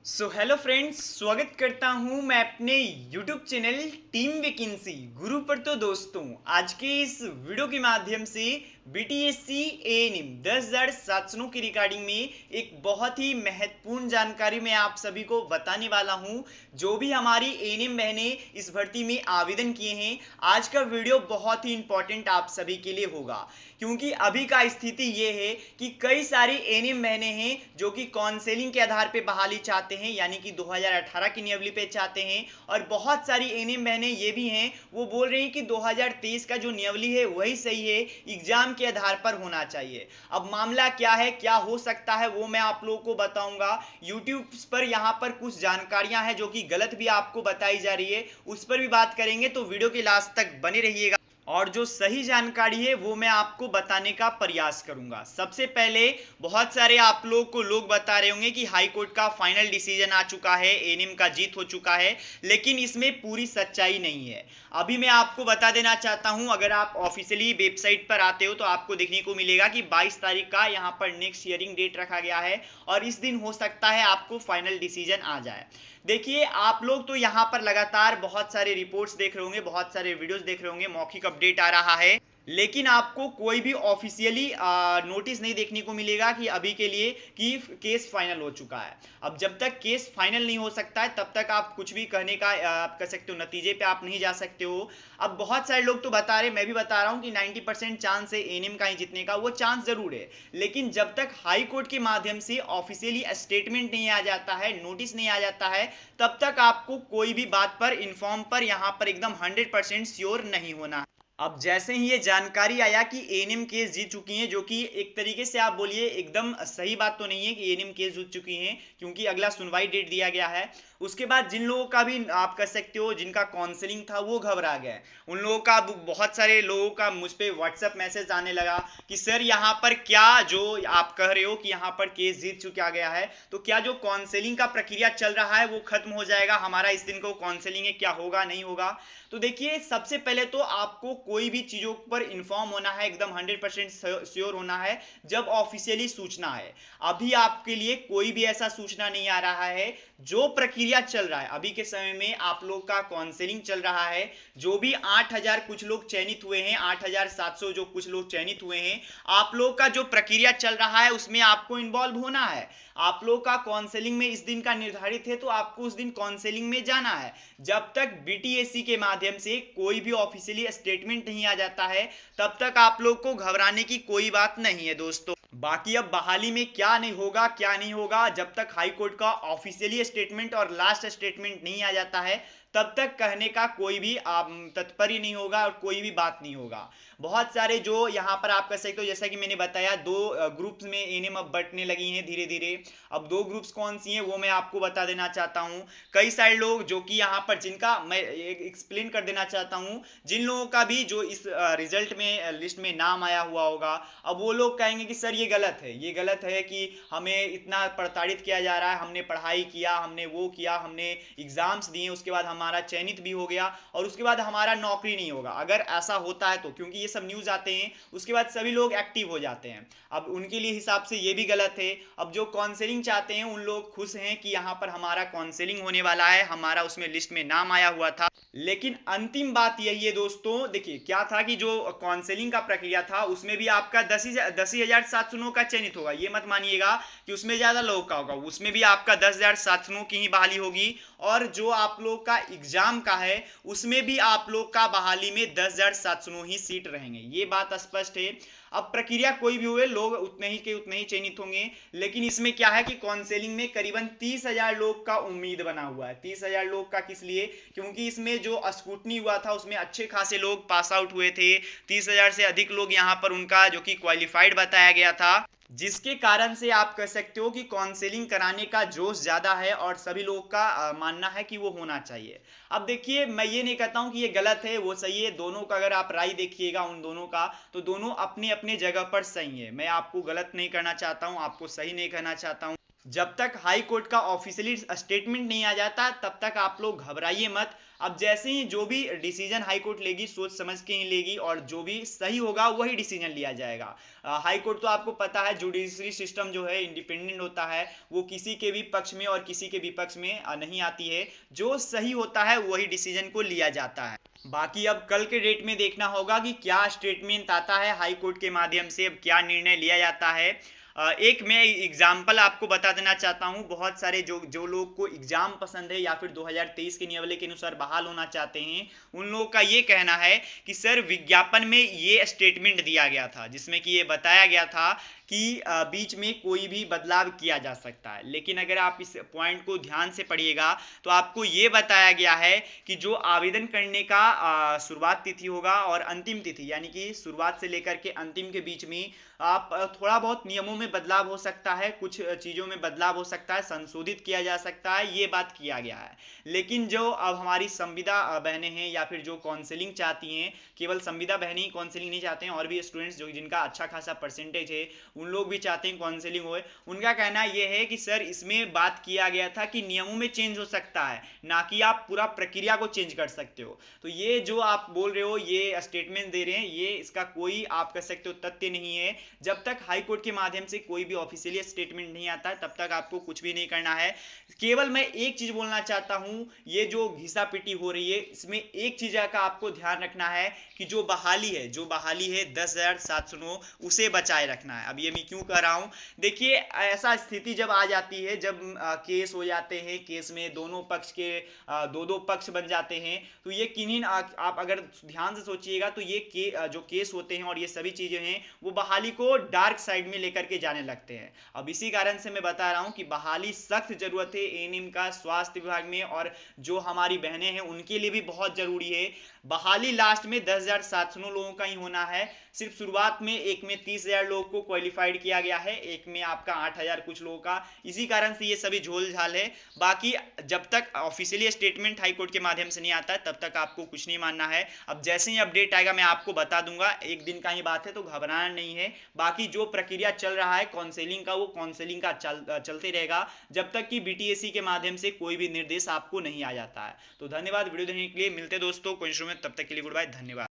Hello friends, स्वागत करता हूं मैं अपने यूट्यूब चैनल टीम वैकेंसी गुरु पर। तो दोस्तों, आज के इस वीडियो के माध्यम से बीटीएससी एएनएम 10,000 साथियों की रिगार्डिंग में एक बहुत ही महत्वपूर्ण जानकारी मैं आप सभी को बताने वाला हूं। जो भी हमारी एएनएम बहनें इस भर्ती में आवेदन किए हैं, आज का वीडियो बहुत ही इंपॉर्टेंट आप सभी के लिए होगा, क्योंकि अभी का स्थिति ये है कि कई सारी एएनएम बहनें हैं जो कि काउंसलिंग के आधार पे बहाली चाहते हैं, यानी कि 2018 की नियमावली पे चाहते हैं। और बहुत सारी एएनएम बहनें ये भी हैं, वो बोल रही हैं कि 2023 का जो नियमावली है वही सही है, एग्जाम के आधार पर होना चाहिए। अब मामला क्या है, क्या हो सकता है, वो मैं आप लोगों को बताऊंगा। यूट्यूब पर यहाँ पर कुछ जानकारियां हैं जो कि गलत भी आपको बताई जा रही है, उस पर भी बात करेंगे, तो वीडियो के लास्ट तक बने रहिएगा और जो सही जानकारी है वो मैं आपको बताने का प्रयास करूंगा। सबसे पहले, बहुत सारे आप लोग को लोग बता रहे होंगे कि हाई कोर्ट का फाइनल डिसीजन आ चुका है, एएनएम का जीत हो चुका है, लेकिन इसमें पूरी सच्चाई नहीं है। अभी मैं आपको बता देना चाहता हूं, अगर आप ऑफिशियली वेबसाइट पर आते हो तो आपको देखने को मिलेगा कि 22 तारीख का यहां पर नेक्स्ट हियरिंग डेट रखा गया है और इस दिन हो सकता है आपको फाइनल डिसीजन आ जाए। देखिए, आप लोग तो यहाँ पर लगातार बहुत सारे रिपोर्ट्स देख रहे होंगे, बहुत सारे वीडियोस देख रहे होंगे, मौखिक अपडेट आ रहा है, लेकिन आपको कोई भी ऑफिशियली नोटिस नहीं देखने को मिलेगा कि अभी के लिए कि केस फाइनल हो चुका है। अब जब तक केस फाइनल नहीं हो सकता है तब तक आप कुछ भी कहने का आप कर सकते हो, नतीजे पे आप नहीं जा सकते हो। अब बहुत सारे लोग तो बता रहे, मैं भी बता रहा हूँ कि 90% चांस है एएनएम का ही जीतने का, वो चांस जरूर है, लेकिन जब तक हाई कोर्ट के माध्यम से ऑफिशियली स्टेटमेंट नहीं आ जाता है, नोटिस नहीं आ जाता है, तब तक आपको कोई भी बात पर इन्फॉर्म पर यहाँ पर एकदम 100% श्योर नहीं होना। अब जैसे ही ये जानकारी आया कि एएनएम केस जीत चुकी हैं, जो कि एक तरीके से आप बोलिए एकदम सही बात तो नहीं है कि एएनएम केस जीत चुकी हैं, क्योंकि अगला सुनवाई डेट दिया गया है। उसके बाद जिन लोगों का भी आप कह सकते हो जिनका काउंसलिंग था वो घबरा गए, उन लोगों का, बहुत सारे लोगों का मुझ पे व्हाट्सएप मैसेज आने लगा कि सर यहाँ पर क्या जो आप कह रहे हो कि यहाँ पर केस जीत चुका गया है, तो क्या जो काउंसलिंग का प्रक्रिया चल रहा है वो खत्म हो जाएगा, हमारा इस दिन को काउंसलिंग है, क्या होगा नहीं होगा। तो देखिए, सबसे पहले तो आपको कोई भी चीजों पर इन्फॉर्म होना है, एकदम 100% श्योर होना है जब ऑफिशियली सूचना है। अभी आपके लिए कोई भी ऐसा सूचना नहीं आ रहा है। जो प्रक्रिया चल रहा है अभी के समय में, आप लोग का काउंसलिंग चल रहा है, जो भी 8,000 कुछ लोग चयनित हुए हैं, 8,700 जो कुछ लोग चयनित हुए हैं, आप लोग का जो प्रक्रिया चल रहा है उसमें आपको इन्वॉल्व होना है। आप लोग का काउंसलिंग में इस दिन का निर्धारित है तो आपको उस दिन काउंसलिंग में जाना है। जब तक बीटीएससी के माध्यम से कोई भी ऑफिशियली स्टेटमेंट नहीं आ जाता है, तब तक आप लोग को घबराने की कोई बात नहीं है दोस्तों। बाकी अब बहाली में क्या नहीं होगा, क्या नहीं होगा, जब तक हाई कोर्ट का ऑफिशियली स्टेटमेंट और लास्ट स्टेटमेंट नहीं आ जाता है, तब तक कहने का कोई भी तत्पर्य नहीं होगा और कोई भी बात नहीं होगा। बहुत सारे जो यहाँ पर आप कह सकते हो, जैसा कि मैंने बताया, दो ग्रुप्स में एएनएम अब बंटने लगी हैं धीरे धीरे। अब दो ग्रुप्स कौन सी हैं वो मैं आपको बता देना चाहता हूँ। कई सारे लोग जो कि यहाँ पर, जिनका मैं एक्सप्लेन कर देना चाहता हूँ, जिन लोगों का भी जो इस रिजल्ट में लिस्ट में नाम आया हुआ होगा, अब वो लोग कहेंगे कि सर ये गलत है, ये गलत है कि हमें इतना प्रताड़ित किया जा रहा है, हमने पढ़ाई किया, हमने वो किया, हमने एग्जाम्स दिए, उसके बाद हमारा चयनित भी हो गया और उसके बाद हमारा नौकरी नहीं होगा। अगर ऐसा होता है तो, क्योंकि ये सब न्यूज आते हैं, उसके बाद सभी लोग एक्टिव हो जाते हैं। अब उनके लिए हिसाब से ये भी गलत है। अब जो काउंसलिंग चाहते हैं उन लोग खुश हैं कि यहाँ पर हमारा काउंसलिंग होने वाला है, हमारा उसमें लिस्ट में नाम आया हुआ था। लेकिन अंतिम बात यही है दोस्तों, देखिए क्या था कि जो काउंसलिंग का प्रक्रिया था उसमें भी आपका 10,700 का चयनित होगा। ये मत मानिएगा कि उसमें ज्यादा लोगों का होगा, उसमें भी आपका 10,700 की ही बहाली होगी। और जो आप लोग का एग्जाम का है उसमें भी आप लोग का बहाली में 10,700 ही सीट रहेंगे, ये बात स्पष्ट है। अब प्रक्रिया कोई भी हुए, लोग उतने ही के उतने ही चयनित होंगे, लेकिन इसमें क्या है कि काउंसलिंग में करीबन 30,000 लोग का उम्मीद बना हुआ है। 30,000 लोग का किस लिए? क्योंकि इसमें जो स्क्रूटनी हुआ था उसमें अच्छे खासे लोग पास आउट हुए थे, 30,000 से अधिक लोग यहाँ पर उनका जो कि क्वालिफाइड बताया गया था, जिसके कारण से आप कह सकते हो कि काउंसलिंग कराने का जोश ज्यादा है और सभी लोगों का मानना है कि वो होना चाहिए। अब देखिए, मैं ये नहीं कहता हूं कि ये गलत है वो सही है, दोनों का अगर आप राय देखिएगा उन दोनों का, तो दोनों अपने अपने जगह पर सही है। मैं आपको गलत नहीं करना चाहता हूं, आपको सही नहीं कहना चाहता हूं। जब तक हाई कोर्ट का ऑफिशियली स्टेटमेंट नहीं आ जाता तब तक आप लोग घबराइए मत। अब जैसे ही जो भी डिसीजन हाई कोर्ट लेगी सोच समझ के ही लेगी, और जो भी सही होगा वही डिसीजन लिया जाएगा। हाई कोर्ट तो आपको पता है जुडिशरी सिस्टम जो है इंडिपेंडेंट होता है, वो किसी के भी पक्ष में और किसी के विपक्ष में नहीं आती है। जो सही होता है वही डिसीजन को लिया जाता है। बाकी अब कल के डेट में देखना होगा कि क्या स्टेटमेंट आता है हाई कोर्ट के माध्यम से, अब क्या निर्णय लिया जाता है। एक मैं एग्जाम्पल आपको बता देना चाहता हूँ। बहुत सारे जो जो लोग को एग्जाम पसंद है या फिर 2023 के नियमावली के अनुसार बहाल होना चाहते हैं, उन लोगों का ये कहना है कि सर विज्ञापन में ये स्टेटमेंट दिया गया था जिसमें कि ये बताया गया था कि बीच में कोई भी बदलाव किया जा सकता है, लेकिन अगर आप इस पॉइंट को ध्यान से पढ़िएगा तो आपको ये बताया गया है कि जो आवेदन करने का शुरुआत तिथि होगा और अंतिम तिथि, यानी कि शुरुआत से लेकर के अंतिम के बीच में आप थोड़ा बहुत नियमों में बदलाव हो सकता है, कुछ चीज़ों में बदलाव हो सकता है, संशोधित किया जा सकता है, ये बात किया गया है। लेकिन जो अब हमारी संविदा बहनें हैं या फिर जो काउंसलिंग चाहती हैं, केवल संविदा बहनें ही काउंसलिंग नहीं चाहते हैं, और भी स्टूडेंट्स जो जिनका अच्छा खासा परसेंटेज है उन लोग भी चाहते हैं काउंसलिंग होए। उनका कहना यह है कि सर इसमें बात किया गया था कि नियमों में चेंज हो सकता है, ना कि आप पूरा प्रक्रिया को चेंज कर सकते हो। तो ये जो आप बोल रहे हो, ये स्टेटमेंट दे रहे हैं, ये इसका कोई आप कह सकते हो तथ्य नहीं है। जब तक हाई कोर्ट के माध्यम से कोई भी ऑफिशियली स्टेटमेंट नहीं आता है तब तक आपको कुछ भी नहीं करना है। केवल मैं एक चीज बोलना चाहता हूं, ये जो घिसा पिटी हो रही है इसमें एक चीज का आपको ध्यान रखना है कि जो बहाली है 10,709 उसे बचाए रखना है। अब ये मैं क्यों कह रहा हूं, देखिए ऐसा स्थिति जब आ जाती है, जब केस हो जाते हैं, केस में दोनों पक्ष के दो दो पक्ष बन जाते हैं, तो ये किन्हीं आप अगर ध्यान से सोचिएगा तो ये जो केस होते हैं और ये सभी चीजें हैं वो बहाली को डार्क साइड में लेकर के जाने लगते हैं। अब इसी कारण से मैं बता रहा हूं कि बहाली सख्त जरूरत है एएनएम का स्वास्थ्य विभाग में, और जो हमारी बहनें हैं उनके लिए भी बहुत जरूरी है। बहाली लास्ट में 10,709 लोगों का ही होना है। सिर्फ शुरुआत में एक में 30,000 लोगों को क्वालिफाइड किया गया है, एक में आपका 8,000 कुछ लोगों का। इसी कारण से ये सभी झोल झाल है। बाकी जब तक ऑफिशियली स्टेटमेंट हाई कोर्ट के माध्यम से नहीं आता है तब तक आपको कुछ नहीं मानना है। अब जैसे ही अपडेट आएगा मैं आपको बता दूंगा, एक दिन का ही बात है तो घबराना नहीं है। बाकी जो प्रक्रिया चल रहा है काउंसलिंग का, वो काउंसलिंग का चलते रहेगा जब तक कि बीटीएससी के माध्यम से कोई भी निर्देश आपको नहीं आ जाता है। तो धन्यवाद वीडियो देखने के लिए, मिलते दोस्तों कोई शुरू में, तब तक के लिए गुड बाय, धन्यवाद।